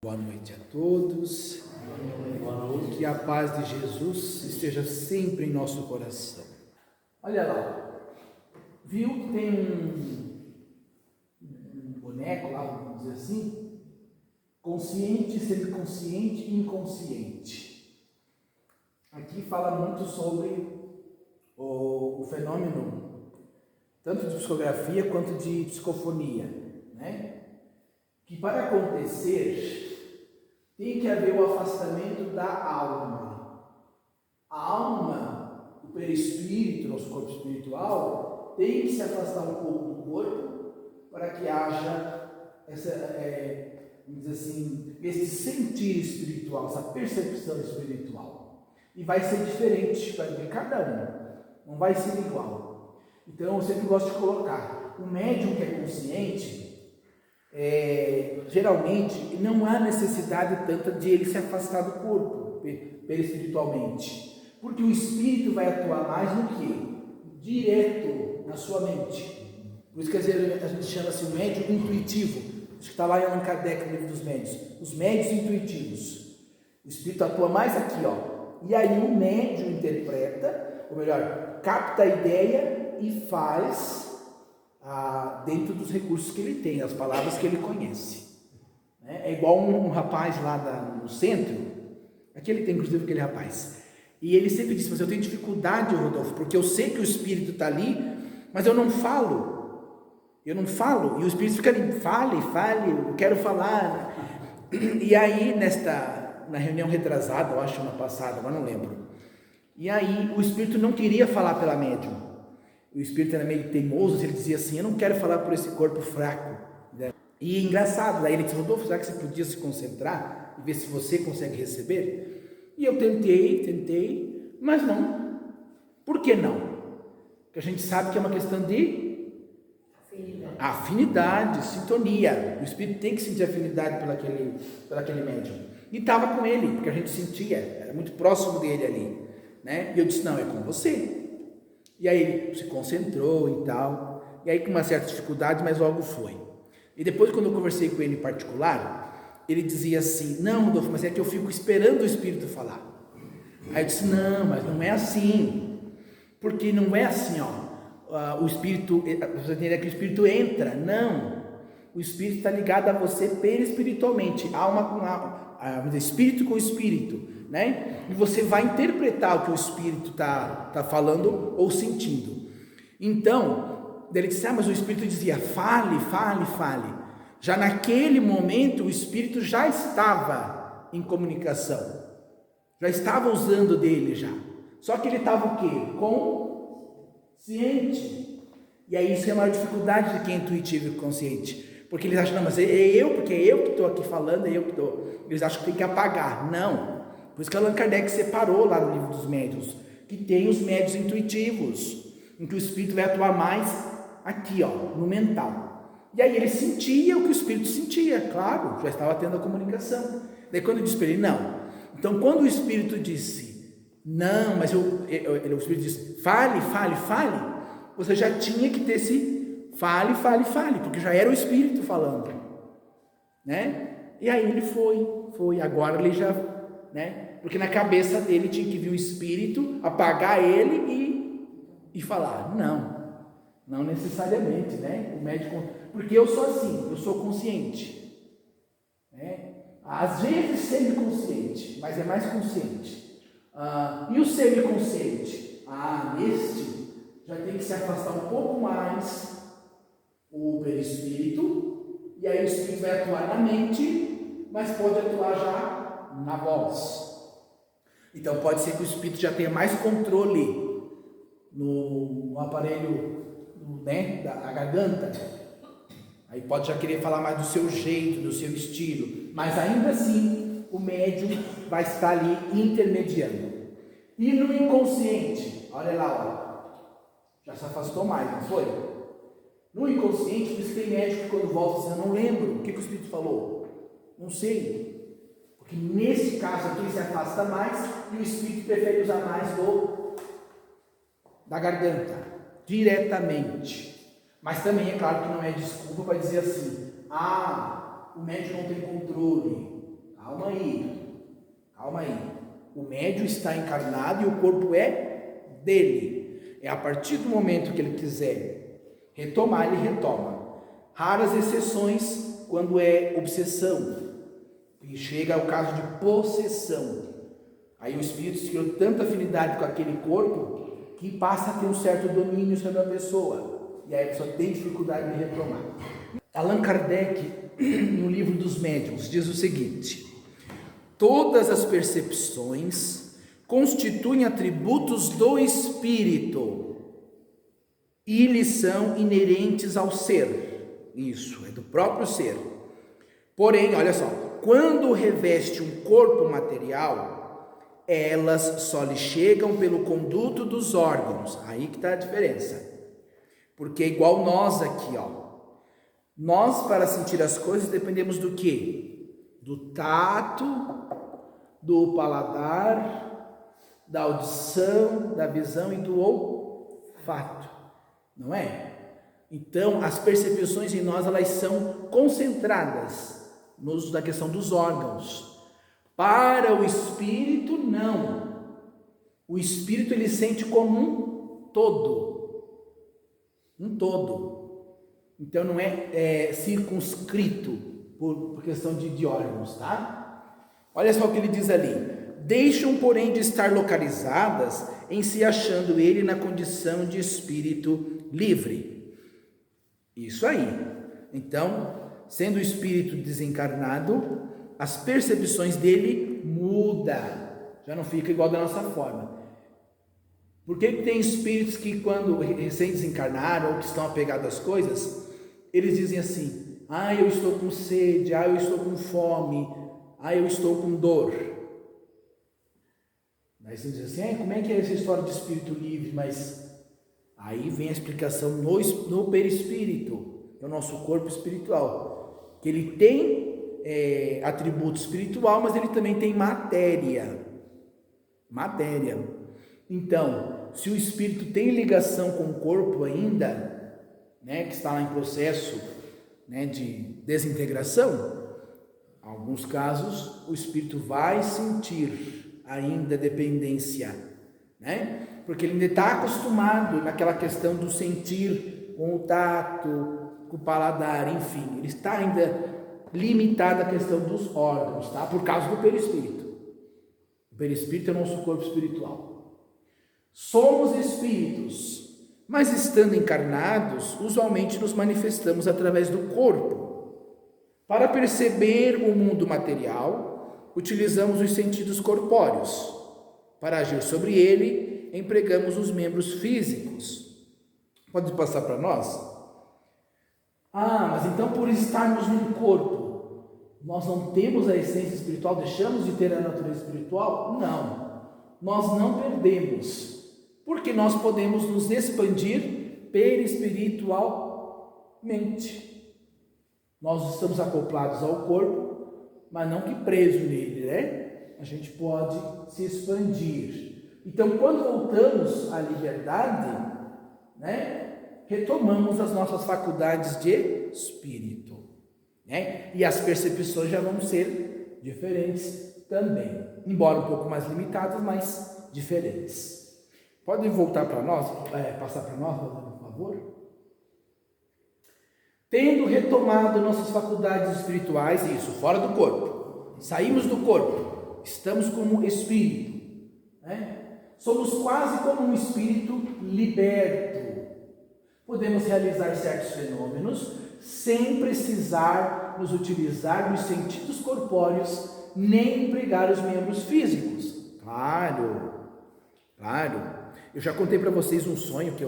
Boa noite a todos. Que a paz de Jesus esteja sempre em nosso coração. Olha lá, viu que tem um boneco lá, vamos dizer assim, consciente, semiconsciente e inconsciente. Aqui fala muito sobre o fenômeno, tanto de psicografia quanto de psicofonia, né? Que para acontecer tem que haver o afastamento da alma. A alma, o perispírito, nosso corpo espiritual, tem que se afastar um pouco do corpo para que haja vamos dizer assim, esse sentir espiritual, essa percepção espiritual. E vai ser diferente de cada um, não vai ser igual. Então eu sempre gosto de colocar, o médium que é consciente, geralmente não há necessidade tanta de ele se afastar do corpo perispiritualmente, porque o espírito vai atuar mais no que? Direto na sua mente. Por isso que às vezes a gente chama assim o médium intuitivo. Acho que está lá em Allan Kardec, no livro dos médios, os médios intuitivos. O espírito atua mais aqui, ó. E aí o médium interpreta, ou melhor, capta a ideia e faz dentro dos recursos que ele tem, as palavras que ele conhece. É igual um rapaz lá no centro, aqui ele tem inclusive aquele rapaz, e ele sempre disse, mas eu tenho dificuldade, Rodolfo, porque eu sei que o espírito está ali, mas eu não falo, e o espírito fica ali, fale, eu quero falar. E aí na reunião retrasada, eu acho na passada, agora não lembro, e aí o espírito não queria falar pela médium. O espírito era meio teimoso, ele dizia assim, eu não quero falar por esse corpo fraco. E engraçado, daí ele disse, Rodolfo, será que você podia se concentrar e ver se você consegue receber? E eu tentei, mas não. Por que não? Porque a gente sabe que é uma questão de afinidade, sintonia. O espírito tem que sentir afinidade por aquele médium. E estava com ele, porque a gente sentia, era muito próximo dele ali. Né? E eu disse, não, é com você. E aí ele se concentrou e tal, e aí com uma certa dificuldade, mas logo foi. E depois, quando eu conversei com ele em particular, ele dizia assim, não, Rodolfo, mas é que eu fico esperando o espírito falar. Aí eu disse, não, mas não é assim, porque não é assim, ó, o espírito, você entende que o espírito entra, não, o espírito está ligado a você perispiritualmente, alma com alma, espírito com espírito, né? E você vai interpretar o que o espírito está falando ou sentindo. Então, ele disse, mas o espírito dizia, fale. Já naquele momento, o espírito já estava em comunicação, já estava usando dele já. Só que ele estava o quê? Consciente. E aí isso é a maior dificuldade de quem é intuitivo e consciente. Porque eles acham, não, mas porque é eu que estou aqui falando, Eles acham que tem que apagar. Não. Por isso que Allan Kardec separou lá no livro dos médiuns, que tem os médiuns intuitivos, em que o espírito vai atuar mais aqui, ó, no mental. E aí ele sentia o que o espírito sentia, claro, já estava tendo a comunicação. Daí quando eu disse para ele, não. Então quando o espírito disse, não, mas o espírito disse, fale, você já tinha que ter esse fale, porque já era o espírito falando, né? E aí ele foi, agora ele já, né? Porque na cabeça dele tinha que vir o espírito, apagar ele e falar, não necessariamente, né? O médico, porque eu sou assim, eu sou consciente, né? Às vezes semiconsciente, mas é mais consciente. E o semiconsciente? Neste já tem que se afastar um pouco mais o perispírito, e aí o espírito vai atuar na mente, mas pode atuar já na voz. Então pode ser que o espírito já tenha mais controle no aparelho, né, da garganta. Aí pode já querer falar mais do seu jeito, do seu estilo, mas ainda assim o médium vai estar ali intermediando. E no inconsciente, olha lá, já se afastou mais, não foi? No inconsciente, por isso tem médico que quando volta diz, eu não lembro, o que o espírito falou? Não sei. Porque nesse caso aqui ele se afasta mais e o espírito prefere usar mais da garganta, diretamente. Mas também é claro que não é desculpa para dizer assim, o médium não tem controle, calma aí. O médium está encarnado e o corpo é dele. É a partir do momento que ele quiser retomar, ele retoma. Raras exceções quando é obsessão. E chega ao caso de possessão. Aí o espírito criou tanta afinidade com aquele corpo que passa a ter um certo domínio sobre a pessoa. E aí a pessoa tem dificuldade de retomar. Allan Kardec, no livro dos médiuns, diz o seguinte: todas as percepções constituem atributos do espírito e lhes são inerentes ao ser. Isso, é do próprio ser. Porém, olha só, quando reveste um corpo material, elas só lhe chegam pelo conduto dos órgãos. Aí que está a diferença. Porque é igual nós aqui, ó. Nós, para sentir as coisas, dependemos do quê? Do tato, do paladar, da audição, da visão e do olfato, não é? Então, as percepções em nós, elas são concentradas no uso da questão dos órgãos. Para o espírito, não. O espírito, ele sente como um todo. Um todo. Então, não é circunscrito por questão de órgãos, tá? Olha só o que ele diz ali: deixam, porém, de estar localizadas em se achando ele na condição de espírito livre. Isso aí. Então, sendo o espírito desencarnado, as percepções dele mudam, já não fica igual da nossa forma. Por que tem espíritos que, quando recém-desencarnaram ou que estão apegados às coisas, eles dizem assim: ah, eu estou com sede, ah, eu estou com fome, ah, eu estou com dor. Aí você diz assim: como é que é essa história de espírito livre? Mas aí vem a explicação no perispírito, que é o nosso corpo espiritual, que ele tem atributo espiritual, mas ele também tem matéria. Então, se o espírito tem ligação com o corpo ainda, né, que está lá em processo, né, de desintegração, em alguns casos o espírito vai sentir ainda dependência, né? Porque ele ainda está acostumado naquela questão do sentir com o tato, com o paladar, enfim, ele está ainda limitado à questão dos órgãos, tá? Por causa do perispírito. O perispírito é o nosso corpo espiritual. Somos espíritos, mas estando encarnados, usualmente nos manifestamos através do corpo. Para perceber o mundo material, utilizamos os sentidos corpóreos. Para agir sobre ele, empregamos os membros físicos. Pode passar para nós? Ah, mas então por estarmos num corpo, nós não temos a essência espiritual, deixamos de ter a natureza espiritual? Não, nós não perdemos. Porque nós podemos nos expandir perispiritualmente. Nós estamos acoplados ao corpo, mas não que preso nele, né? A gente pode se expandir. Então, quando voltamos à liberdade, né, retomamos as nossas faculdades de espírito, né? E as percepções já vão ser diferentes também, embora um pouco mais limitadas, mas diferentes. Pode voltar para nós, passar para nós, por favor? Tendo retomado nossas faculdades espirituais, isso, fora do corpo, saímos do corpo, estamos como espírito, né? Somos quase como um espírito liberto. Podemos realizar certos fenômenos sem precisar nos utilizar dos sentidos corpóreos, nem empregar os membros físicos. Claro. Eu já contei para vocês um sonho que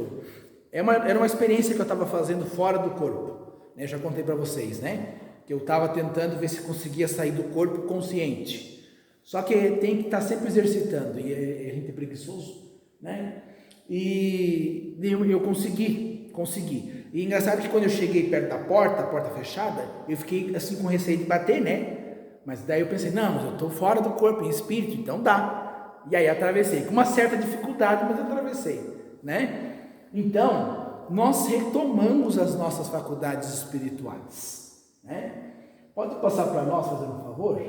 era uma experiência que eu estava fazendo fora do corpo, né? Eu já contei para vocês, né? Que eu estava tentando ver se conseguia sair do corpo consciente. Só que tem que estar sempre exercitando, e a gente é preguiçoso, né? E eu consegui. E engraçado que quando eu cheguei perto da porta, a porta fechada, eu fiquei assim com receio de bater, né? Mas daí eu pensei, não, mas eu estou fora do corpo, em espírito, então dá. E aí atravessei, com uma certa dificuldade, mas atravessei, né? Então, nós retomamos as nossas faculdades espirituais, né? Pode passar para nós, fazendo um favor?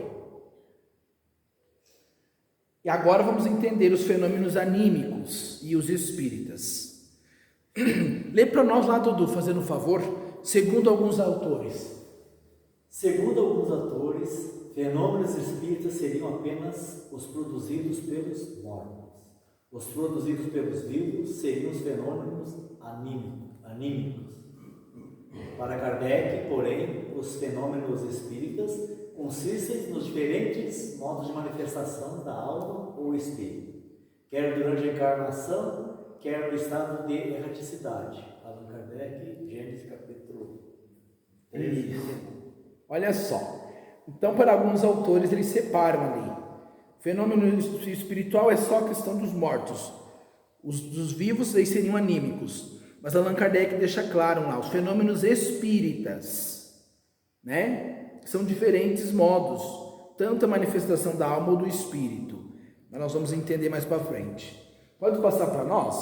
E agora vamos entender os fenômenos anímicos e os espíritas. Lê para nós lá, Dudu, fazendo um favor, segundo alguns autores. Segundo alguns autores, fenômenos espíritas seriam apenas os produzidos pelos mortos. Os produzidos pelos vivos seriam os fenômenos anímicos. Para Kardec, porém, os fenômenos espíritas consistem nos diferentes modos de manifestação da alma ou espírito, quer durante a encarnação, quer no estado de erraticidade. Allan Kardec, Gênesis capítulo 13. Olha só. Então, para alguns autores, eles separam ali. Fenômeno espiritual é só a questão dos mortos. Os dos vivos aí seriam anímicos. Mas Allan Kardec deixa claro lá, os fenômenos espíritas, né? São diferentes modos, tanto a manifestação da alma ou do espírito. Mas nós vamos entender mais para frente. Pode passar para nós?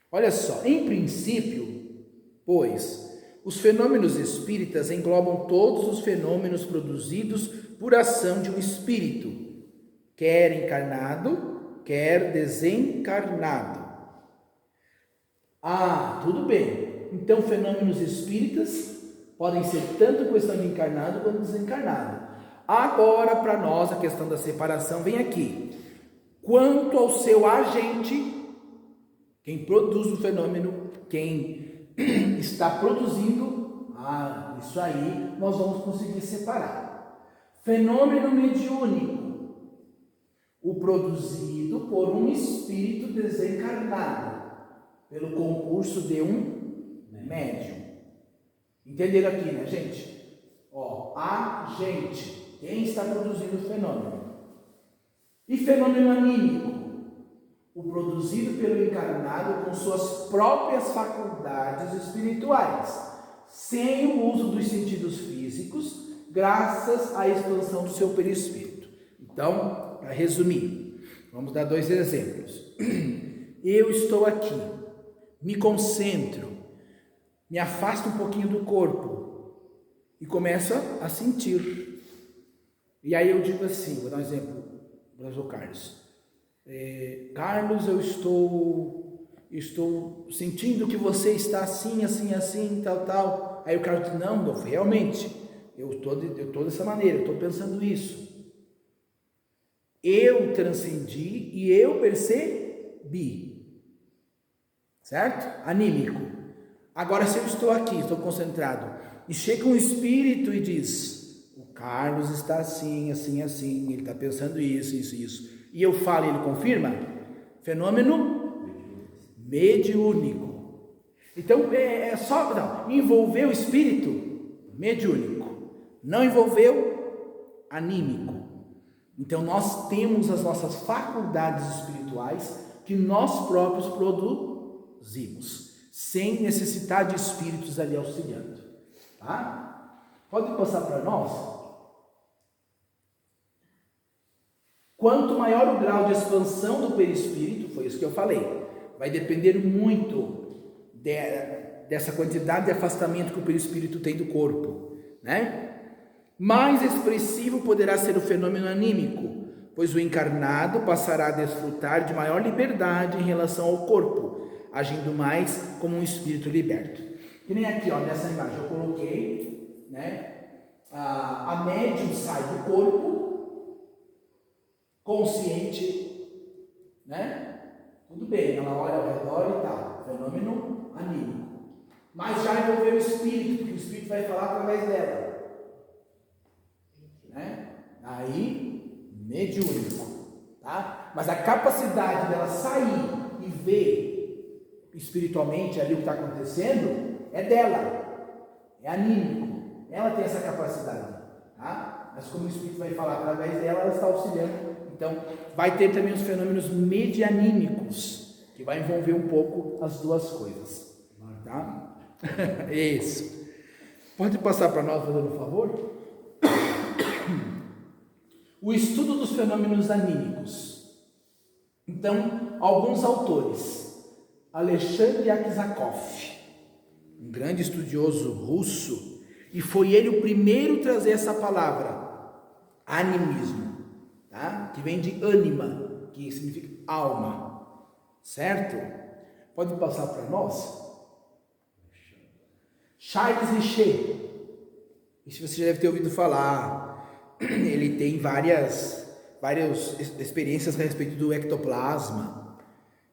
Olha só, em princípio, pois, os fenômenos espíritas englobam todos os fenômenos produzidos por ação de um espírito, quer encarnado, quer desencarnado. Ah, tudo bem. Então, fenômenos espíritas podem ser tanto questão de encarnado quanto desencarnado. Agora, para nós, a questão da separação vem aqui. Quanto ao seu agente, quem produz o fenômeno, quem está produzindo, isso aí nós vamos conseguir separar. Fenômeno mediúnico, o produzido por um espírito desencarnado, pelo concurso de um médium. Entenderam aqui, né, gente? Agente, quem está produzindo o fenômeno. E fenômeno anímico, o produzido pelo encarnado com suas próprias faculdades espirituais, sem o uso dos sentidos físicos, graças à expansão do seu perispírito. Então, para resumir, vamos dar 2 exemplos. Eu estou aqui, me concentro, me afasto um pouquinho do corpo e começo a sentir. E aí eu digo assim, vou dar um exemplo para o Carlos. Carlos, eu estou sentindo que você está assim, assim, assim, tal, tal. Aí o Carlos diz, não, Dolfo, realmente, eu estou dessa maneira, eu estou pensando isso. Eu transcendi e eu percebi. Certo? Anímico. Agora, se eu estou aqui, estou concentrado, e chega um espírito e diz, o Carlos está assim, assim, assim, ele está pensando isso, isso, isso. E eu falo e ele confirma? Fenômeno mediúnico. Então, é só envolver o espírito mediúnico. Não envolveu anímico. Então, nós temos as nossas faculdades espirituais que nós próprios produzimos, sem necessitar de espíritos ali auxiliando. Tá? Pode passar para nós? Quanto maior o grau de expansão do perispírito, foi isso que eu falei, vai depender muito dessa quantidade de afastamento que o perispírito tem do corpo, né? Mais expressivo poderá ser o fenômeno anímico, pois o encarnado passará a desfrutar de maior liberdade em relação ao corpo, agindo mais como um espírito liberto. Que nem aqui, nessa imagem eu coloquei, né? A médium sai do corpo, consciente, né? Tudo bem, ela olha ao redor e tal, fenômeno anímico. Mas já envolveu o espírito, porque o espírito vai falar através dela. Né? Aí, mediúnico, tá? Mas a capacidade dela sair e ver espiritualmente ali o que está acontecendo é dela, é anímico, ela tem essa capacidade, tá? Mas como o espírito vai falar através dela, ela está auxiliando. Então, vai ter também os fenômenos medianímicos, que vai envolver um pouco as duas coisas, tá? Isso. Pode passar para nós, fazendo um favor? O estudo dos fenômenos anímicos. Então, alguns autores, Alexandre Aksakov, um grande estudioso russo, e foi ele o primeiro a trazer essa palavra, animismo. tá? Que vem de ânima, que significa alma, certo? Pode passar para nós? Charles Richer, isso você já deve ter ouvido falar, ele tem várias experiências a respeito do ectoplasma,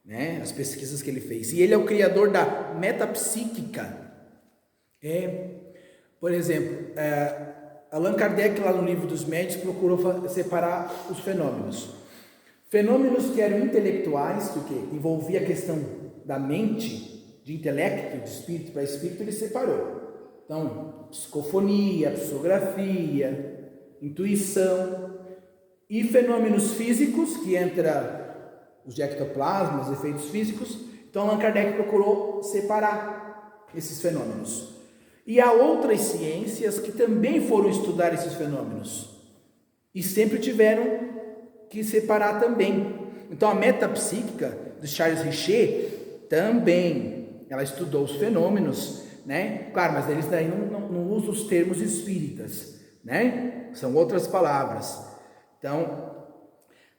né? As pesquisas que ele fez, e ele é o criador da metapsíquica. Por exemplo, Allan Kardec, lá no livro dos médios, procurou separar os fenômenos que eram intelectuais, que envolvia a questão da mente, de intelecto, de espírito para espírito, ele separou. Então, psicofonia, psicografia, intuição, e fenômenos físicos, que entra os ectoplasmas, os efeitos físicos. Então, Allan Kardec procurou separar esses fenômenos. E há outras ciências que também foram estudar esses fenômenos e sempre tiveram que separar também. Então, a metapsíquica de Charles Richer também, ela estudou os fenômenos, né? Claro, mas eles daí não usam os termos espíritas, né? São outras palavras. Então,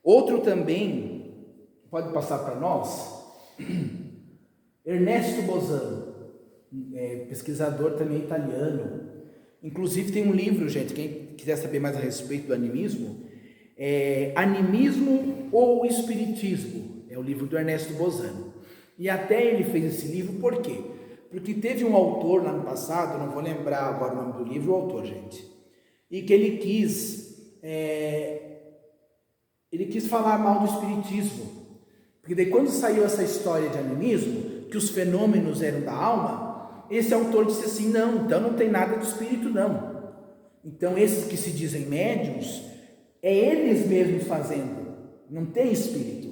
outro também, pode passar para nós, Ernesto Bosano, pesquisador também italiano. Inclusive tem um livro, gente, quem quiser saber mais a respeito do animismo, Animismo ou Espiritismo, é o livro do Ernesto Bosano. E até ele fez esse livro, por quê? Porque teve um autor lá no passado, não vou lembrar agora o nome do livro, o autor, gente, e que ele quis falar mal do espiritismo, porque daí quando saiu essa história de animismo, que os fenômenos eram da alma, esse autor disse assim, não, então não tem nada de espírito não. Então esses que se dizem médiuns, é eles mesmos fazendo, não tem espírito.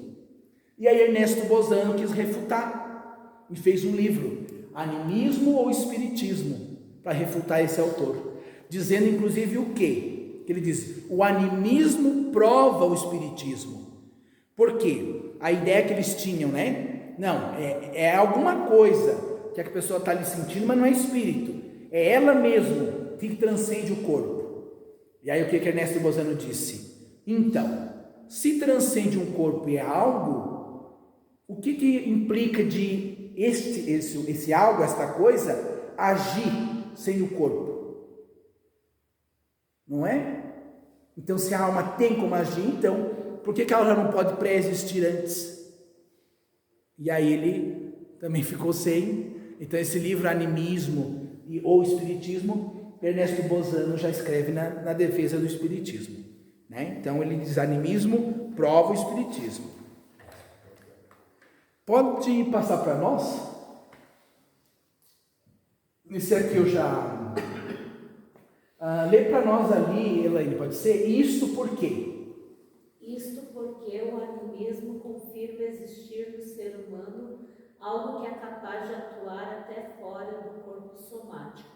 E aí Ernesto Bosano quis refutar, e fez um livro, Animismo ou Espiritismo, para refutar esse autor, dizendo inclusive o quê? Que ele diz, o animismo prova o espiritismo. Por quê? A ideia que eles tinham, né? Não, é alguma coisa que a pessoa está ali sentindo, mas não é espírito. É ela mesma que transcende o corpo. E aí o que Ernesto Bosano disse? Então, se transcende um corpo e é algo, o que implica de esse algo, esta coisa, agir sem o corpo? Não é? Então, se a alma tem como agir, então, por que ela já não pode pré-existir antes? E aí ele também ficou sem. Então, esse livro, Animismo ou Espiritismo, Ernesto Bosano já escreve na defesa do Espiritismo, né? Então, ele diz, animismo prova o Espiritismo. Pode passar para nós? Esse aqui eu já... lê para nós ali, Elaine, pode ser? Isto por quê? Isto porque o animismo confirma existir no ser humano algo que é capaz de atuar até fora do corpo somático,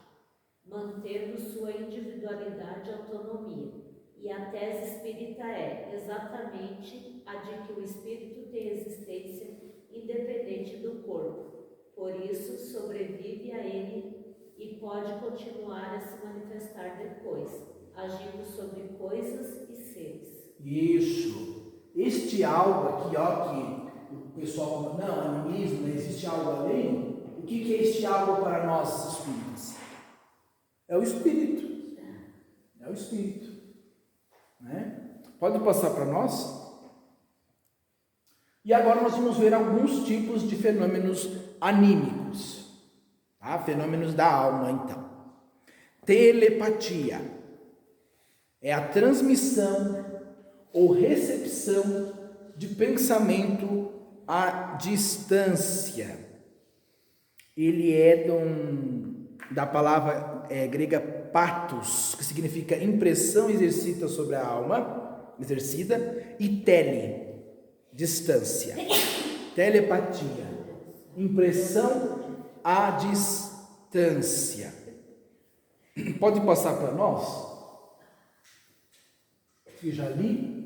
mantendo sua individualidade e autonomia. E a tese espírita é exatamente a de que o espírito tem existência independente do corpo, por isso sobrevive a ele e pode continuar a se manifestar depois, agindo sobre coisas e seres. Isso. Este algo aqui, que o pessoal fala, não, animismo, existe algo além. O que é este algo para nós espíritos? É o espírito. É o espírito. Né? Pode passar para nós? E agora nós vamos ver alguns tipos de fenômenos anímicos, tá? Fenômenos da alma, então. Telepatia é a transmissão ou recepção de pensamento à distância. Ele é da palavra grega patos, que significa impressão exercida sobre a alma, e tele, distância. Telepatia, impressão à distância. Pode passar para nós? Que já li.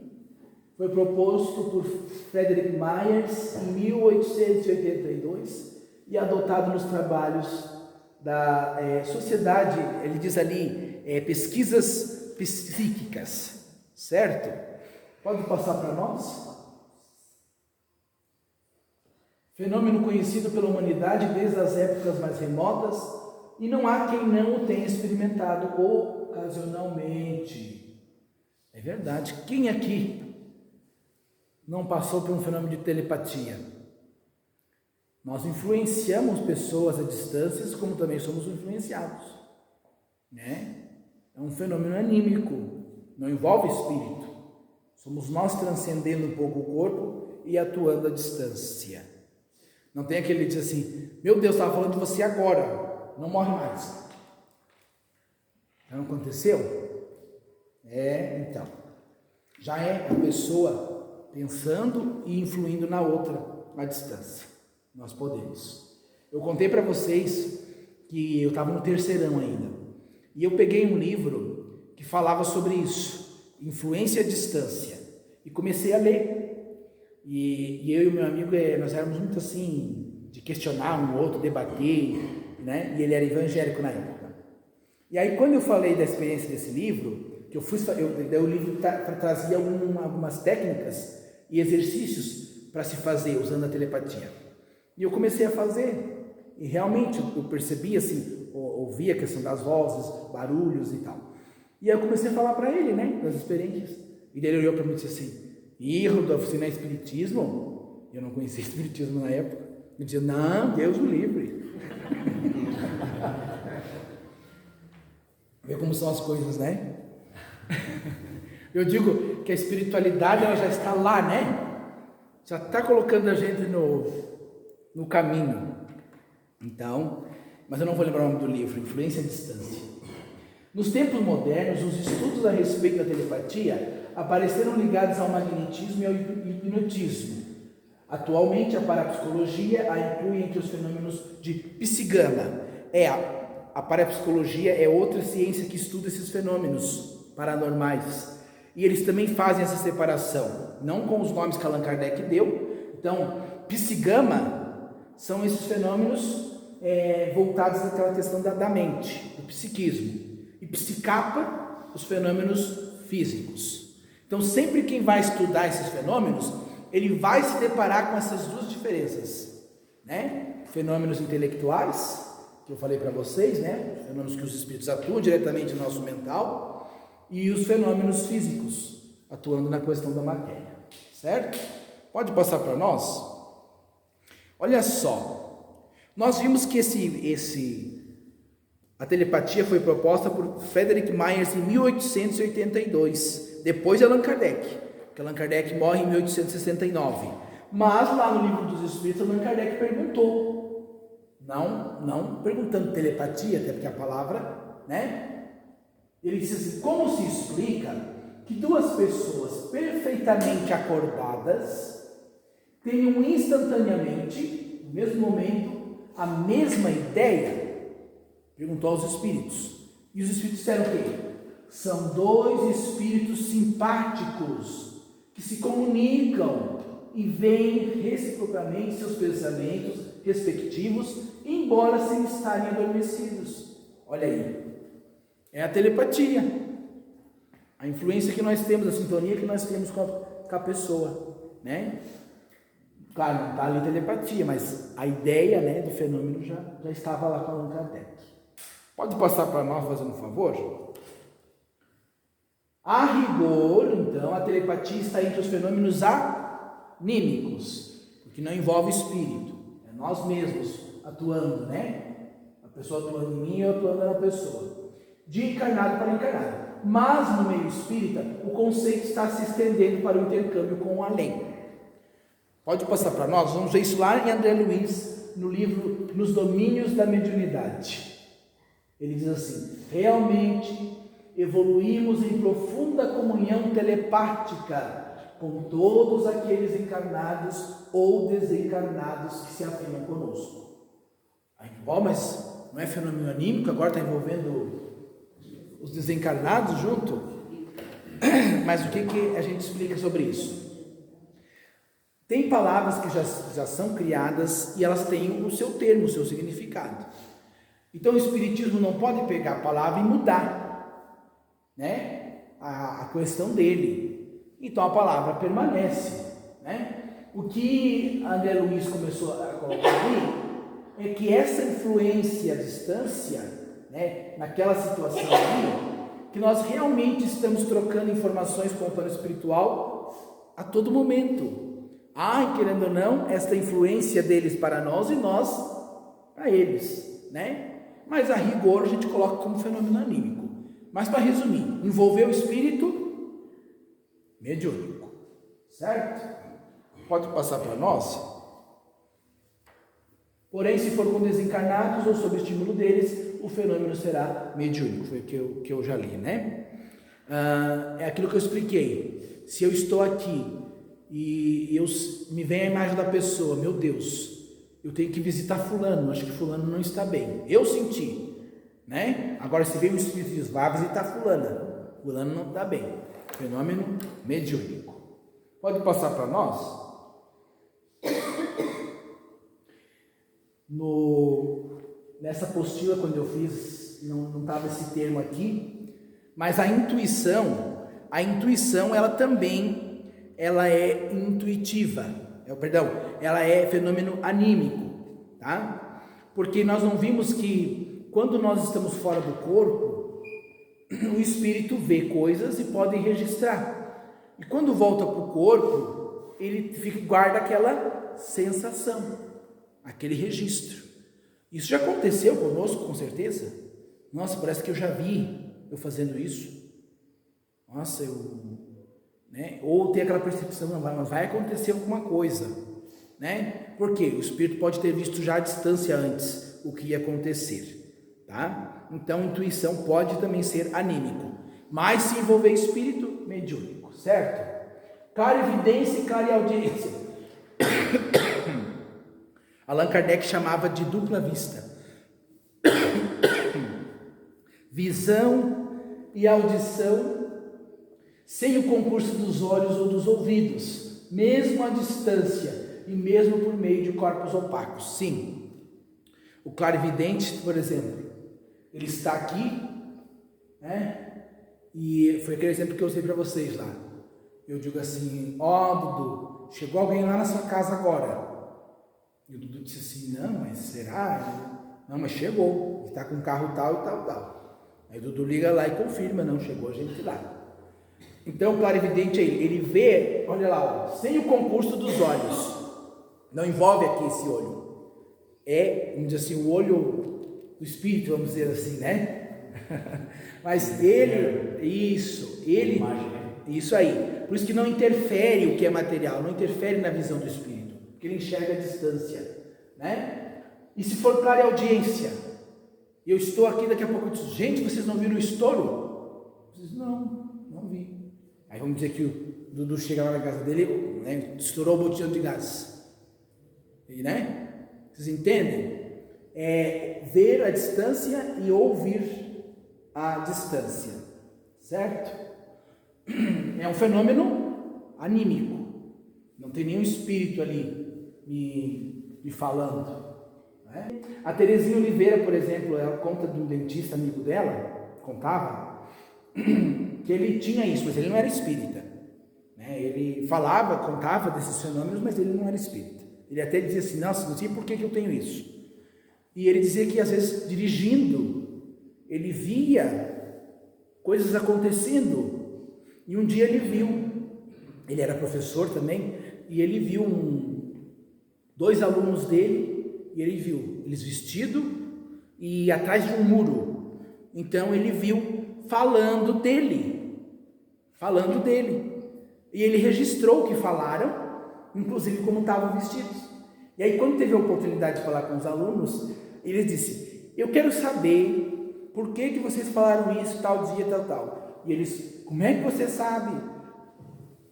Foi proposto por Frederick Myers em 1882 e adotado nos trabalhos da sociedade, ele diz ali, pesquisas psíquicas, certo? Pode passar para nós? Fenômeno conhecido pela humanidade desde as épocas mais remotas, e não há quem não o tenha experimentado ocasionalmente. É verdade. Quem aqui não passou por um fenômeno de telepatia? Nós influenciamos pessoas a distâncias, como também somos influenciados, né? É um fenômeno anímico, não envolve espírito. Somos nós transcendendo um pouco o corpo e atuando à distância. Não tem aquele que diz assim: meu Deus, estava falando de você agora, não morre mais. Já não aconteceu? Então. Já é a pessoa pensando e influindo na outra à distância. Nós podemos. Eu contei para vocês que eu estava no terceirão ainda. E eu peguei um livro que falava sobre isso, influência à distância. E comecei a ler. E eu e o meu amigo, nós éramos muito assim, de questionar um outro, debater, né? E ele era evangélico na época. E aí, quando eu falei da experiência desse livro, que o livro trazia algumas técnicas e exercícios para se fazer usando a telepatia. E eu comecei a fazer. E realmente eu percebi assim, ouvia a questão das vozes, barulhos e tal. E aí eu comecei a falar para ele, né, das experiências. E daí ele olhou para mim e disse assim: ih, Rodolfo, você não é espiritismo? Eu não conhecia espiritismo na época. Eu dizia: não, Deus o livre. Vê como são as coisas, né? Eu digo que a espiritualidade ela já está lá, né? Já está colocando a gente no caminho. Então, mas eu não vou lembrar o nome do livro, Influência à Distância. Nos tempos modernos, os estudos a respeito da telepatia apareceram ligados ao magnetismo e ao hipnotismo. Atualmente, a parapsicologia a inclui entre os fenômenos de psigama. A parapsicologia é outra ciência que estuda esses fenômenos paranormais. E eles também fazem essa separação, não com os nomes que Allan Kardec deu. Então, psigama são esses fenômenos voltados àquela questão da mente, do psiquismo. E psicapa, os fenômenos físicos. Então, sempre quem vai estudar esses fenômenos, ele vai se deparar com essas duas diferenças, né? Fenômenos intelectuais, que eu falei para vocês, né? Os fenômenos que os espíritos atuam diretamente no nosso mental, e os fenômenos físicos, atuando na questão da matéria, certo? Pode passar para nós? Olha só, nós vimos que a telepatia foi proposta por Frederick Myers em 1882, depois de Allan Kardec, porque Allan Kardec morre em 1869. Mas lá no Livro dos Espíritos, Allan Kardec perguntou, não perguntando telepatia, até porque a palavra, né? Ele disse assim: como se explica que duas pessoas perfeitamente acordadas tenham instantaneamente, no mesmo momento, a mesma ideia? Perguntou aos espíritos. E os espíritos disseram o quê? São dois espíritos simpáticos que se comunicam e veem reciprocamente seus pensamentos respectivos, embora sem estarem adormecidos. Olha aí. É a telepatia. A influência que nós temos, a sintonia que nós temos com a pessoa, né? Claro, não está ali telepatia, mas a ideia, né, do fenômeno já estava lá com Allan Kardec. Pode passar para nós, fazendo um favor? A rigor, então, a telepatia está entre os fenômenos anímicos, porque não envolve espírito, é nós mesmos atuando, né? A pessoa atuando em mim e eu atuando na pessoa, de encarnado para encarnado. Mas no meio espírita, o conceito está se estendendo para o intercâmbio com o além. Pode passar para nós? Vamos ver isso lá em André Luiz, no livro Nos Domínios da Mediunidade. Ele diz assim: realmente evoluímos em profunda comunhão telepática com todos aqueles encarnados ou desencarnados que se afinam conosco. Aí, mas não é fenômeno anímico, agora está envolvendo os desencarnados junto? Mas o que a gente explica sobre isso? Tem palavras que já são criadas e elas têm o seu termo, o seu significado. Então o Espiritismo não pode pegar a palavra e mudar, né, a questão dele. Então a palavra permanece, né? O que André Luiz começou a colocar ali é que essa influência à distância, né, naquela situação ali, que nós realmente estamos trocando informações com o plano espiritual a todo momento. Querendo ou não, esta influência deles para nós e nós para eles, né? Mas a rigor a gente coloca como fenômeno anímico. Mas para resumir, envolver o espírito mediúnico, certo? Pode passar para nós? Porém, se for com desencarnados ou sob estímulo deles, o fenômeno será mediúnico. Foi o que eu já li, né? É aquilo que eu expliquei. Se eu estou aqui e me vem a imagem da pessoa, meu Deus, eu tenho que visitar fulano, acho que fulano não está bem. Eu senti, né? Agora, se vem um espírito e diz, vá visitar fulano não está bem. Fenômeno mediúnico. Pode passar para nós? Nessa apostila, quando eu fiz, não estava esse termo aqui, mas a intuição ela também é intuitiva, ela é fenômeno anímico, tá? Porque nós não vimos que quando nós estamos fora do corpo, o espírito vê coisas e pode registrar, e quando volta para o corpo, ele guarda aquela sensação, aquele registro. Isso já aconteceu conosco, com certeza. Nossa, parece que eu já vi eu fazendo isso. Nossa, né? Ou tem aquela percepção, não, mas vai acontecer alguma coisa, né? Porque o espírito pode ter visto já à distância antes o que ia acontecer, tá? Então, intuição pode também ser anímico, mas se envolver espírito mediúnico, certo? Clarividência e clareaudiência. Allan Kardec chamava de dupla vista. Visão e audição sem o concurso dos olhos ou dos ouvidos, mesmo à distância e mesmo por meio de corpos opacos. Sim, o clarividente, por exemplo, ele está aqui, né? E foi aquele exemplo que eu usei para vocês lá. Eu digo assim, Dudu, chegou alguém lá na sua casa agora. E o Dudu disse assim, não, mas será? Não, mas chegou, ele está com um carro tal e tal, tal. Aí o Dudu liga lá e confirma, não, chegou a gente lá. Então o clarividente aí, ele vê, olha lá, sem o concurso dos olhos, não envolve aqui esse olho, vamos dizer assim, o olho do espírito, vamos dizer assim, né? Mas isso aí, por isso que não interfere o que é material, não interfere na visão do espírito, porque ele enxerga a distância, né? E se for clareaudiência, eu estou aqui, daqui a pouco eu disse, gente, vocês não viram o estouro? Vocês, não vi. Aí vamos dizer que o Dudu chega lá na casa dele, né, estourou o botijão de gás. E, né? Vocês entendem? É ver a distância e ouvir a distância, certo? É um fenômeno anímico. Não tem nenhum espírito ali me falando. Né? A Terezinha Oliveira, por exemplo, ela conta de um dentista amigo dela, contava, que ele tinha isso, mas ele não era espírita. Né? Ele contava desses fenômenos, mas ele não era espírita. Ele até dizia assim, nossa, não sei por que eu tenho isso. E ele dizia que às vezes dirigindo, ele via coisas acontecendo. E um dia ele viu, ele era professor também, e ele viu dois alunos dele, e ele viu eles vestidos e atrás de um muro. Então ele viu falando dele. E ele registrou o que falaram, inclusive como estavam vestidos. E aí quando teve a oportunidade de falar com os alunos, ele disse, eu quero saber por que vocês falaram isso, tal dia, tal. E eles, como é que você sabe?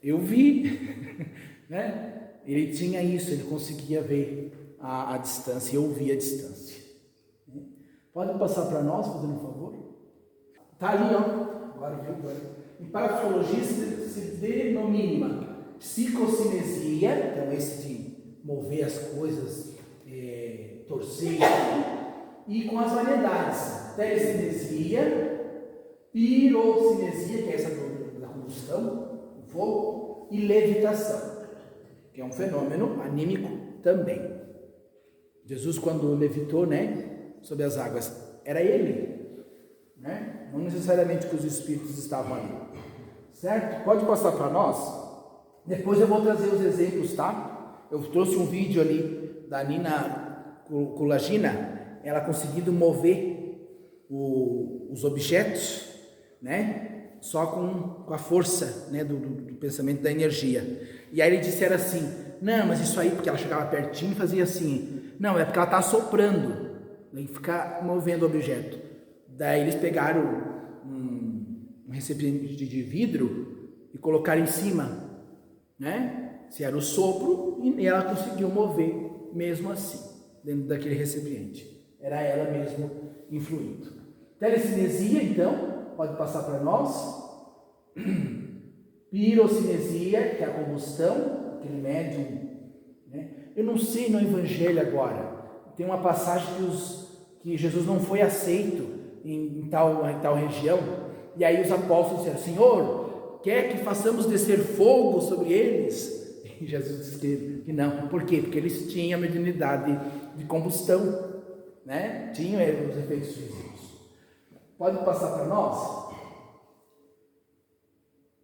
Eu vi. Né? Ele tinha isso, ele conseguia ver a distância e ouvir a distância. Pode passar para nós, fazendo um favor? Está ali, ó. Agora viu? Em parapsicologia se denomina psicocinesia, então esse de mover as coisas, torcer, e com as variedades, telecinesia, pirocinesia, que é essa da combustão, o fogo, e levitação, que é um fenômeno anímico também. Jesus, quando levitou, né, sobre as águas, era ele, né? Não necessariamente que os espíritos estavam ali, certo? Pode passar para nós? Depois eu vou trazer os exemplos, tá? Eu trouxe um vídeo ali da Nina Kulagina, ela conseguindo mover os objetos, né? Só com a força, né, do pensamento, da energia. E aí eles disseram assim, não, mas isso aí, porque ela chegava pertinho e fazia assim, não, é porque ela está soprando, e fica movendo o objeto. Daí eles pegaram um recipiente de vidro e colocaram em cima, né? Se era o sopro, e ela conseguiu mover mesmo assim, dentro daquele recipiente. Era ela mesmo influindo. Telecinesia, então, pode passar para nós. Pirocinesia, que é a combustão, aquele médium, né? Eu não sei no Evangelho agora, tem uma passagem que Jesus não foi aceito em tal região, e aí os apóstolos disseram, Senhor, quer que façamos descer fogo sobre eles? E Jesus disse que não. Por quê? Porque eles tinham a mediunidade de combustão, né? Tinham os efeitos físicos. Pode passar para nós?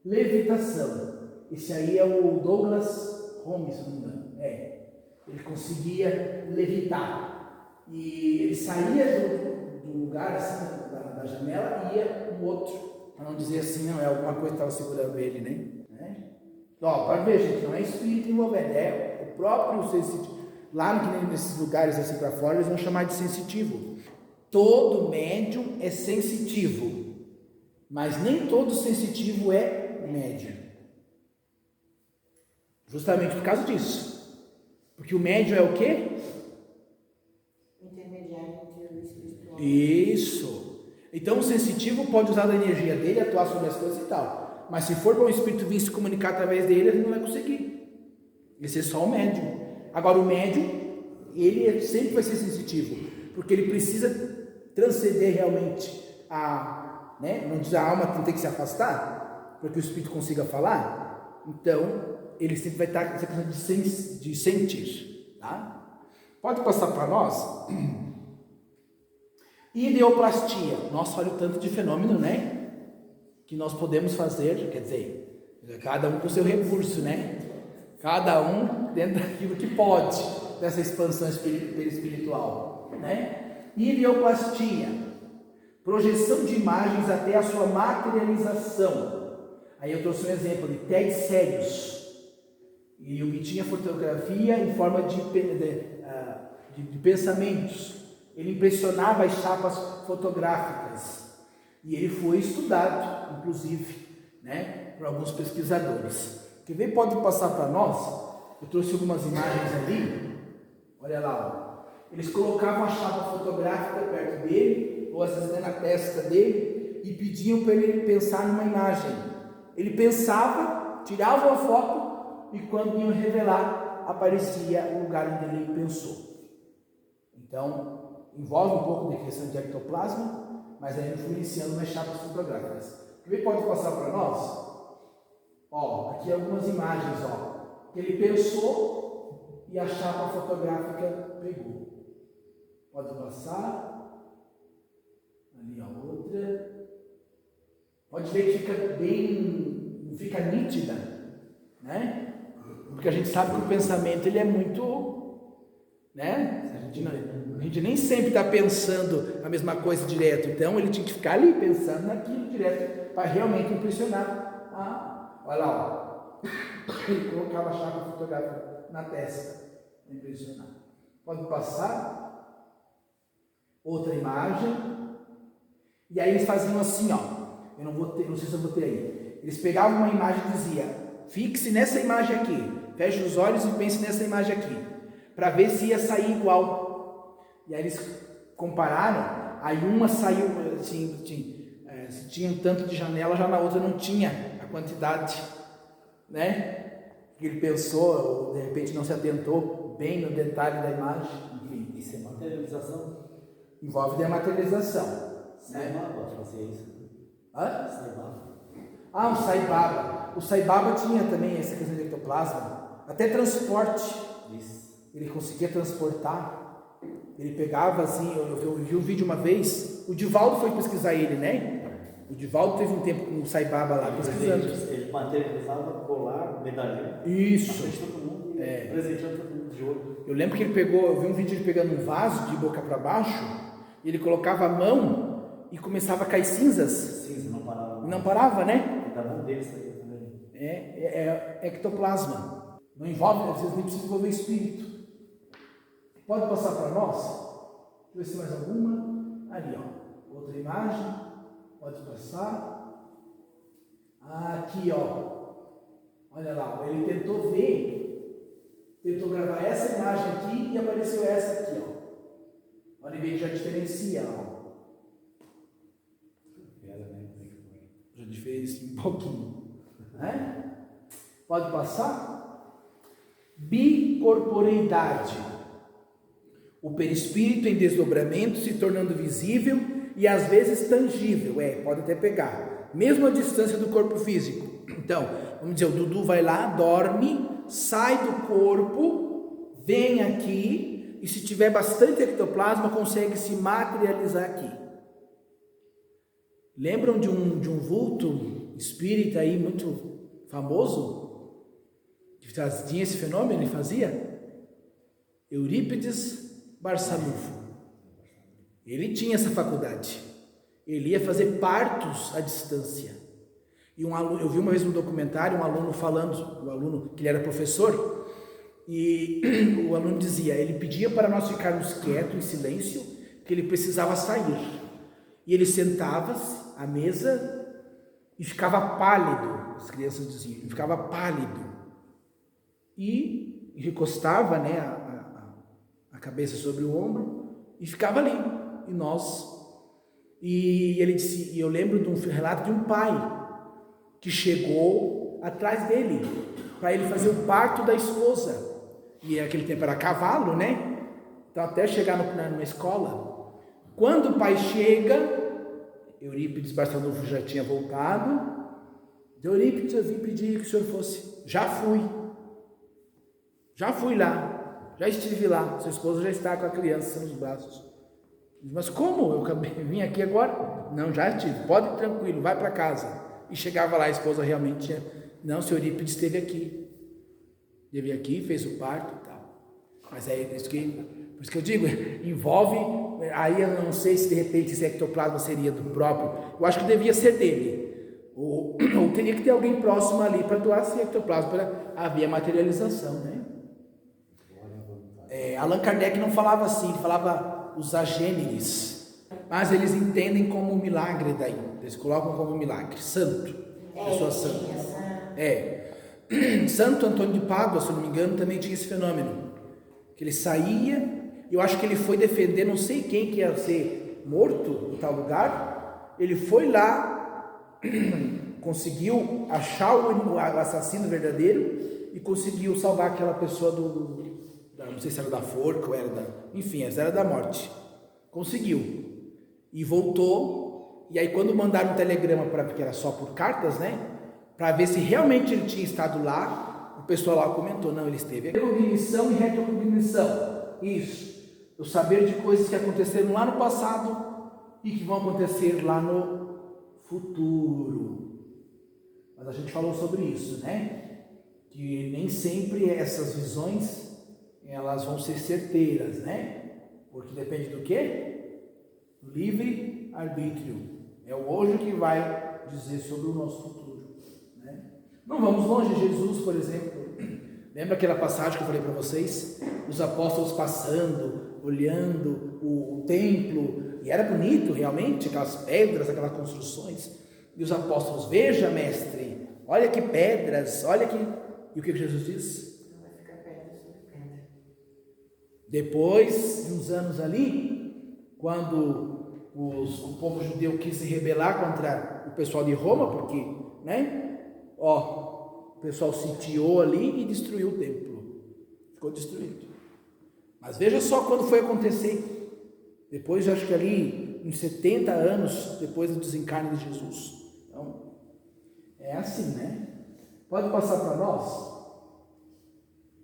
Levitação. Esse aí é o Douglas Holmes, se não me engano. Ele conseguia levitar. E ele saía do lugar, assim, da janela, e ia no outro. Para não dizer assim, não, é alguma coisa que estava segurando ele, né? Ó, pode ver, gente, não é espírito envolvendo, é o próprio sensitivo. Lá nesses lugares assim para fora, eles vão chamar de sensitivo. Todo médium é sensitivo, mas nem todo sensitivo é médium. Justamente por causa disso. Porque o médium é o quê? Intermediário entre o espiritual. Isso. Então o sensitivo pode usar da energia dele, atuar sobre as coisas e tal. Mas se for para o espírito vir se comunicar através dele, ele não vai conseguir. Ele é só o médium. Agora o médium, ele sempre vai ser sensitivo, porque ele precisa transcender realmente né? Não diz a alma que não tem que se afastar, para que o espírito consiga falar. Então ele sempre vai estar com essa questão de sentir, tá? Pode passar para nós? Ideoplastia. Nossa, olha o tanto de fenômeno, né? Que nós podemos fazer, quer dizer, cada um com o seu recurso, né? Cada um dentro daquilo que pode, dessa expansão espiritual, né? Ideoplastia. Projeção de imagens até a sua materialização. Aí eu trouxe um exemplo de Ted Sérios. E obtinha fotografia em forma de pensamentos. Ele impressionava as chapas fotográficas. E ele foi estudado, inclusive, né, por alguns pesquisadores. Quer ver? Pode passar para nós? Eu trouxe algumas imagens ali. Olha lá. Ó. Eles colocavam a chapa fotográfica perto dele, ou às vezes na testa dele, e pediam para ele pensar numa imagem. Ele pensava, tirava a foto, e quando iam revelar, aparecia o lugar onde ele pensou. Então, envolve um pouco de questão de ectoplasma, mas aí influenciando nas chapas fotográficas. Quer ver? Pode passar para nós? Ó, aqui algumas imagens, ó, que ele pensou e a chapa fotográfica pegou. Pode passar. Ali a outra. Pode ver que fica bem, fica nítida, né? Porque a gente sabe que o pensamento ele é muito, né? A gente nem sempre está pensando a mesma coisa direto, então ele tinha que ficar ali pensando naquilo direto para realmente impressionar. Olha lá, ó. Ele colocava a chapa fotográfica na testa para impressionar. Pode passar outra imagem. E aí eles faziam assim, ó. Eu não sei se eu botei aí. Eles pegavam uma imagem e diziam: fixe nessa imagem aqui, feche os olhos e pense nessa imagem aqui, para ver se ia sair igual. E aí eles compararam, aí uma saiu, assim, se tinha um tanto de janela, já na outra não tinha a quantidade, né? Que ele pensou, ou de repente não se atentou bem no detalhe da imagem. Enfim, Isso é materialização? Envolve dematerialização. Saibá pode fazer isso. Hã? Saibá. Ah, o Sai Baba. O Sai Baba tinha também essa questão de ectoplasma, até transporte. Isso. Ele conseguia transportar. Ele pegava assim, eu vi um vídeo uma vez, o Divaldo foi pesquisar ele, né? O Divaldo teve um tempo com o Sai Baba lá pesquisando. Ele materializava colar, medalhão. Isso. Todo mundo, presenteando todo mundo de ouro. Eu lembro que ele pegou, eu vi um vídeo ele pegando um vaso de boca para baixo, e ele colocava a mão e começava a cair cinzas. Cinza, não parava. Não parava, né? E da mão dele saía também. É ectoplasma. Não envolve, vocês nem precisam envolver espírito. Pode passar para nós? Deixa eu ver se mais alguma. Ali, ó. Outra imagem. Pode passar. Aqui, ó. Olha lá. Ele tentou ver. Tentou gravar essa imagem aqui e apareceu essa aqui, ó. Olha, ele já diferencia, ó. Já diferencia um pouquinho. Né? Pode passar? Bicorporeidade. O perispírito em desdobramento se tornando visível e às vezes tangível. Pode até pegar. Mesmo a distância do corpo físico. Então, vamos dizer, o Dudu vai lá, dorme, sai do corpo, vem aqui e se tiver bastante ectoplasma consegue se materializar aqui. Lembram de um vulto espírita aí muito famoso? Que tinha esse fenômeno, ele fazia? Eurípides Barçanufo. Ele tinha essa faculdade. Ele ia fazer partos à distância. E eu vi uma vez um documentário, um aluno falando, o aluno que ele era professor, e o aluno dizia, ele pedia para nós ficarmos quietos, em silêncio, que ele precisava sair. E ele sentava-se à mesa e ficava pálido, as crianças diziam, ele ficava pálido. E recostava, né, a cabeça sobre o ombro e ficava ali. E ele disse, e eu lembro de um relato de um pai que chegou atrás dele para ele fazer o parto da esposa. E naquele tempo era cavalo, né? Então até chegar numa escola. Quando o pai chega, Eurípides Barçanufo já tinha voltado. Eurípides, eu vim pedir que o senhor fosse. Já fui lá, já estive lá. Sua esposa já está com a criança nos braços. Mas como? Eu vim aqui agora? Não, já estive. Pode ir tranquilo, vai para casa. E chegava lá, a esposa realmente tinha. Não, o senhor Eurípides esteve aqui. Esteve aqui, fez o parto e tal. Mas é por isso que eu digo, envolve. Aí eu não sei se de repente esse ectoplasma seria do próprio. Eu acho que devia ser dele. Ou teria que ter alguém próximo ali para doar esse ectoplasma, para haver a materialização, né? Allan Kardec não falava assim, ele falava os agêneres, mas eles entendem como um milagre daí, eles colocam como um milagre, santo, pessoa santa. Santo Antônio de Pádua, se eu não me engano, também tinha esse fenômeno, que ele saía, eu acho que ele foi defender não sei quem que ia ser morto em tal lugar, ele foi lá, conseguiu achar o assassino verdadeiro e conseguiu salvar aquela pessoa não sei se era da forca ou era enfim, era da morte. Conseguiu. E voltou. E aí quando mandaram um telegrama, porque era só por cartas, né? Para ver se realmente ele tinha estado lá, o pessoal lá comentou, não, ele esteve aqui. Cognição e retrocognição. Isso. O saber de coisas que aconteceram lá no passado e que vão acontecer lá no futuro. Mas a gente falou sobre isso, né? Que nem sempre essas visões elas vão ser certeiras, né? Porque depende do quê? Do livre arbítrio. É o hoje que vai dizer sobre o nosso futuro, né? Não vamos longe. Jesus, por exemplo, lembra aquela passagem que eu falei para vocês? Os apóstolos passando, olhando o templo, e era bonito realmente, aquelas pedras, aquelas construções, e os apóstolos, veja, mestre, olha que pedras, olha que... E o que Jesus diz? Depois de uns anos ali, quando o povo judeu quis se rebelar contra o pessoal de Roma, porque, né? O pessoal sitiou ali e destruiu o templo. Ficou destruído. Mas veja só quando foi acontecer. Depois, acho que ali, uns 70 anos depois do desencarne de Jesus. Então, É assim, né? Pode passar para nós?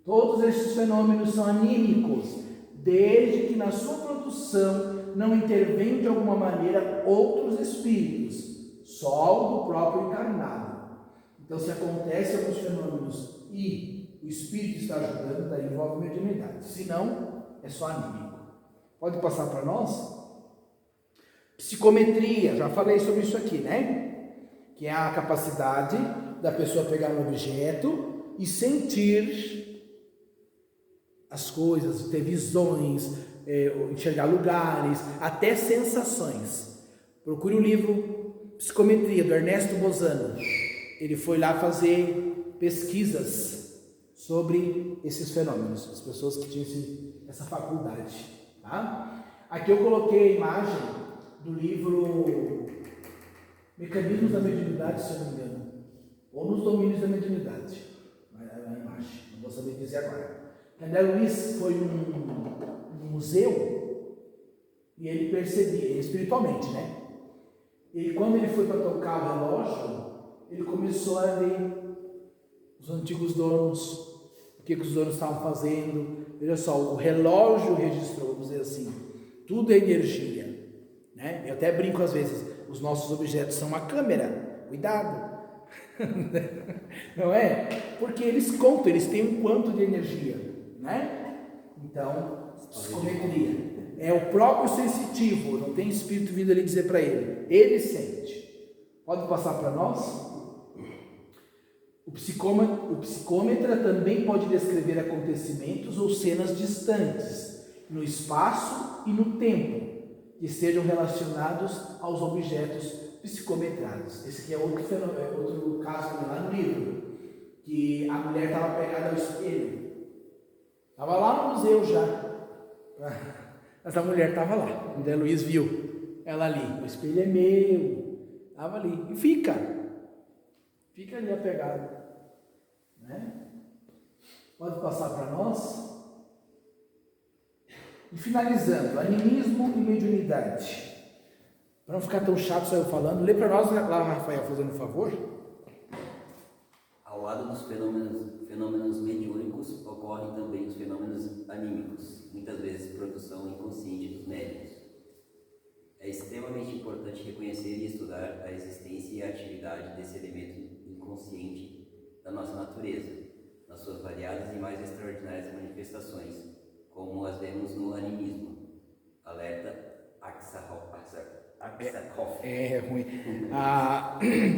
Todos estes fenômenos são anímicos, desde que na sua produção não intervenham de alguma maneira outros espíritos, só o do próprio encarnado. Então, se acontece alguns fenômenos e o espírito está ajudando, daí envolve mediunidade. Se não, é só anímico. Pode passar para nós? Psicometria, já falei sobre isso aqui, né? Que é a capacidade da pessoa pegar um objeto e sentir as coisas, ter visões, enxergar lugares, até sensações. Procure o livro Psicometria, do Ernesto Bozano. Ele foi lá fazer pesquisas sobre esses fenômenos, as pessoas que tinham essa faculdade. Tá? Aqui eu coloquei a imagem do livro Mecanismos da Mediunidade, se eu não me engano, ou nos Domínios da Mediunidade. A imagem, não vou saber dizer agora. André Luiz foi num museu e ele percebia, espiritualmente, né? E quando ele foi para tocar o relógio, ele começou a ver os antigos donos, o que os donos estavam fazendo. Veja só, o relógio registrou, vamos dizer assim, tudo é energia, né? Eu até brinco às vezes, os nossos objetos são uma câmera, cuidado, não é? Porque eles contam, eles têm um quanto de energia, né? Então, psicometria é o próprio sensitivo, não tem espírito vindo ali dizer para ele sente. Pode passar para nós? O psicômetra também pode descrever acontecimentos ou cenas distantes, no espaço e no tempo, que estejam relacionados aos objetos psicometrados. Esse aqui é outro fenômeno, outro caso lá no livro, que a mulher estava pegada ao espelho. Estava lá no museu já. Essa mulher estava lá. O André Luiz viu ela ali. O espelho é meu. Estava ali. E fica ali apegado. Né? Pode passar para nós? E finalizando, animismo e mediunidade. Para não ficar tão chato só eu falando, lê para nós lá, Rafael, fazendo um favor. Ao lado dos fenômenos mediúnicos, ocorrem também os fenômenos anímicos, muitas vezes produção inconsciente dos médiuns. É extremamente importante reconhecer e estudar a existência e a atividade desse elemento inconsciente da nossa natureza, nas suas variadas e mais extraordinárias manifestações, como as vemos no animismo. Alerta Aksakov. É ruim.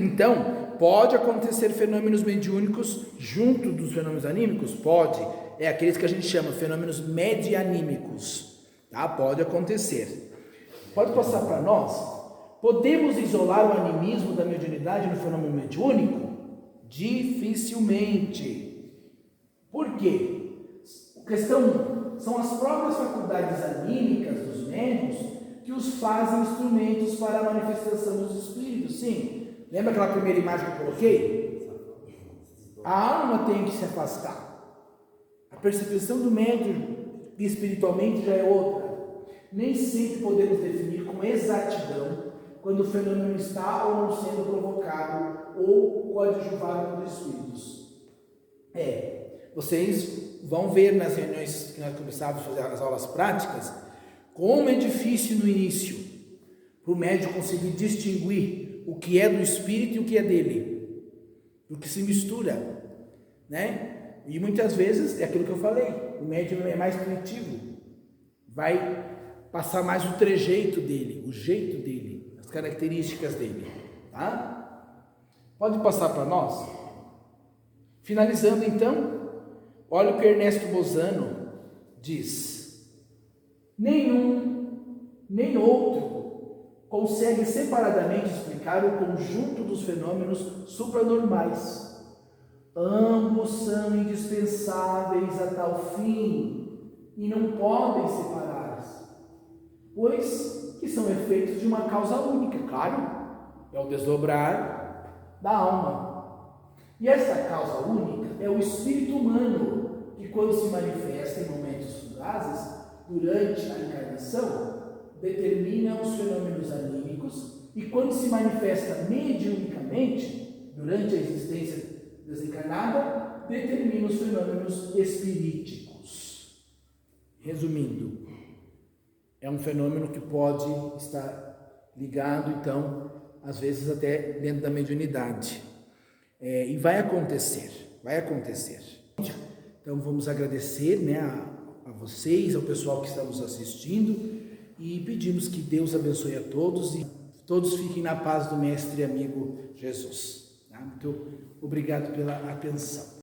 Então, pode acontecer fenômenos mediúnicos junto dos fenômenos anímicos? Pode. É aqueles que a gente chama fenômenos medianímicos. Tá? Pode acontecer. Pode passar para nós? Podemos isolar o animismo da mediunidade no fenômeno mediúnico? Dificilmente. Por quê? A questão são as próprias faculdades anímicas dos médiuns que os fazem instrumentos para a manifestação dos espíritos. Sim. Lembra aquela primeira imagem que eu coloquei? A alma tem que se afastar. A percepção do médium espiritualmente já é outra. Nem sempre podemos definir com exatidão quando o fenômeno está ou não sendo provocado ou coadjuvado por espíritos. Vocês vão ver nas reuniões que nós começávamos a fazer as aulas práticas, como é difícil no início para o médium conseguir distinguir o que é do espírito e o que é dele, o que se mistura, né? E muitas vezes é aquilo que eu falei, o médium é mais primitivo, vai passar mais o trejeito dele, o jeito dele, as características dele, tá? Pode passar para nós? Finalizando então, olha o que Ernesto Bozano diz: nenhum nem outro consegue separadamente explicar o conjunto dos fenômenos supranormais. Ambos são indispensáveis a tal fim e não podem separar-se, pois que são efeitos de uma causa única, claro, é o desdobrar da alma. E esta causa única é o espírito humano, que quando se manifesta em momentos fugazes, durante a encarnação, determina os fenômenos anímicos e quando se manifesta mediunicamente, durante a existência desencarnada, determina os fenômenos espiríticos. Resumindo, é um fenômeno que pode estar ligado, então, às vezes até dentro da mediunidade. E vai acontecer. Então vamos agradecer, né, a vocês, ao pessoal que está nos assistindo, e pedimos que Deus abençoe a todos e todos fiquem na paz do Mestre e amigo Jesus. Tá? Muito obrigado pela atenção.